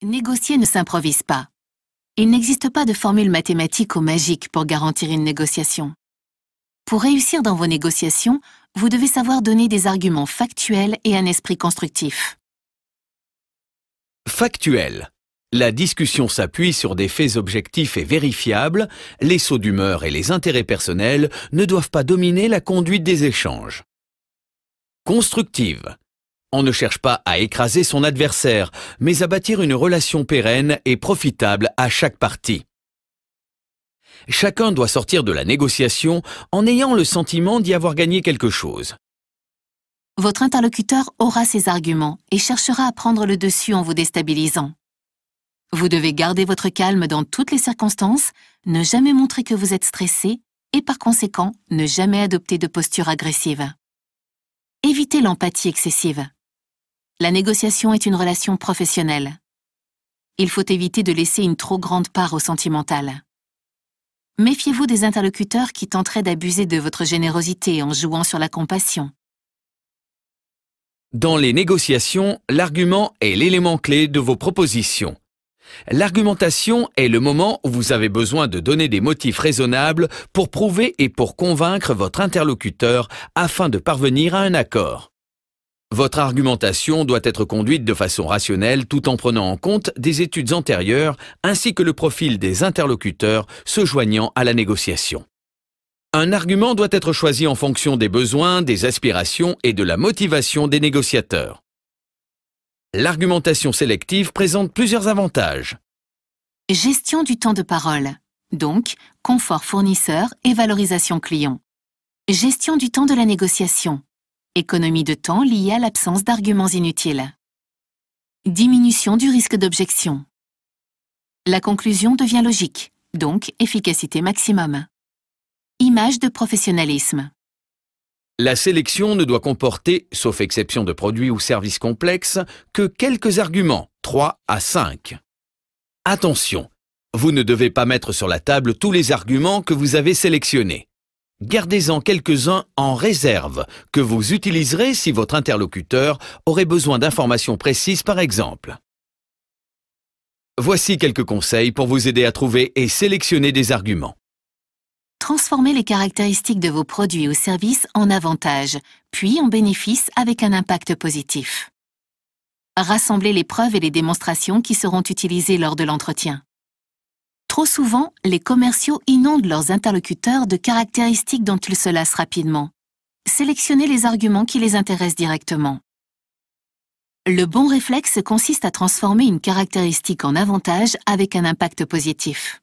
Négocier ne s'improvise pas. Il n'existe pas de formule mathématique ou magique pour garantir une négociation. Pour réussir dans vos négociations, vous devez savoir donner des arguments factuels et un esprit constructif. Factuel. La discussion s'appuie sur des faits objectifs et vérifiables. Les sauts d'humeur et les intérêts personnels ne doivent pas dominer la conduite des échanges. Constructive. On ne cherche pas à écraser son adversaire, mais à bâtir une relation pérenne et profitable à chaque partie. Chacun doit sortir de la négociation en ayant le sentiment d'y avoir gagné quelque chose. Votre interlocuteur aura ses arguments et cherchera à prendre le dessus en vous déstabilisant. Vous devez garder votre calme dans toutes les circonstances, ne jamais montrer que vous êtes stressé et par conséquent, ne jamais adopter de posture agressive. Évitez l'empathie excessive. La négociation est une relation professionnelle. Il faut éviter de laisser une trop grande part au sentimental. Méfiez-vous des interlocuteurs qui tenteraient d'abuser de votre générosité en jouant sur la compassion. Dans les négociations, l'argument est l'élément clé de vos propositions. L'argumentation est le moment où vous avez besoin de donner des motifs raisonnables pour prouver et pour convaincre votre interlocuteur afin de parvenir à un accord. Votre argumentation doit être conduite de façon rationnelle tout en prenant en compte des études antérieures ainsi que le profil des interlocuteurs se joignant à la négociation. Un argument doit être choisi en fonction des besoins, des aspirations et de la motivation des négociateurs. L'argumentation sélective présente plusieurs avantages. Gestion du temps de parole, donc confort fournisseur et valorisation client. Gestion du temps de la négociation. Économie de temps liée à l'absence d'arguments inutiles. Diminution du risque d'objection. La conclusion devient logique, donc efficacité maximum. Image de professionnalisme. La sélection ne doit comporter, sauf exception de produits ou services complexes, que quelques arguments, 3 à 5. Attention, vous ne devez pas mettre sur la table tous les arguments que vous avez sélectionnés. Gardez-en quelques-uns en réserve que vous utiliserez si votre interlocuteur aurait besoin d'informations précises par exemple. Voici quelques conseils pour vous aider à trouver et sélectionner des arguments. Transformez les caractéristiques de vos produits ou services en avantages, puis en bénéfices avec un impact positif. Rassemblez les preuves et les démonstrations qui seront utilisées lors de l'entretien. Trop souvent, les commerciaux inondent leurs interlocuteurs de caractéristiques dont ils se lassent rapidement. Sélectionnez les arguments qui les intéressent directement. Le bon réflexe consiste à transformer une caractéristique en avantage avec un impact positif.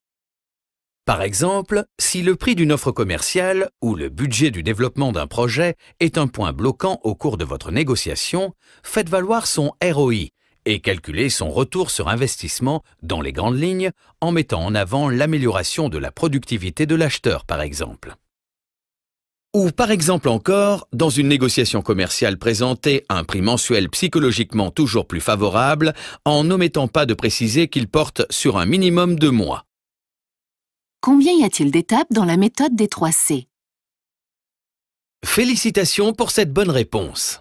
Par exemple, si le prix d'une offre commerciale ou le budget du développement d'un projet est un point bloquant au cours de votre négociation, faites valoir son ROI et calculez son retour sur investissement dans les grandes lignes en mettant en avant l'amélioration de la productivité de l'acheteur, par exemple. Ou par exemple encore, dans une négociation commerciale présentez un prix mensuel psychologiquement toujours plus favorable en n'omettant pas de préciser qu'il porte sur un minimum de mois. Combien y a-t-il d'étapes dans la méthode des 3 C? Félicitations pour cette bonne réponse.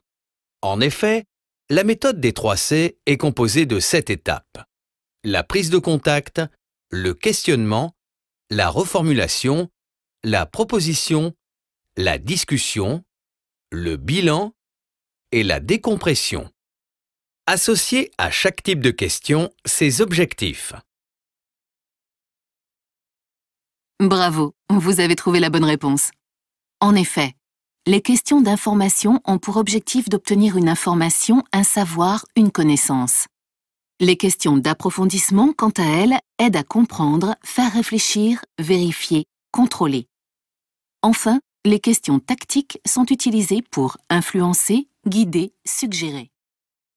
En effet, la méthode des 3 C est composée de 7 étapes. La prise de contact, le questionnement, la reformulation, la proposition, la discussion, le bilan et la décompression. Associez à chaque type de question ses objectifs. Bravo, vous avez trouvé la bonne réponse. En effet, les questions d'information ont pour objectif d'obtenir une information, un savoir, une connaissance. Les questions d'approfondissement, quant à elles, aident à comprendre, faire réfléchir, vérifier, contrôler. Enfin, les questions tactiques sont utilisées pour influencer, guider, suggérer.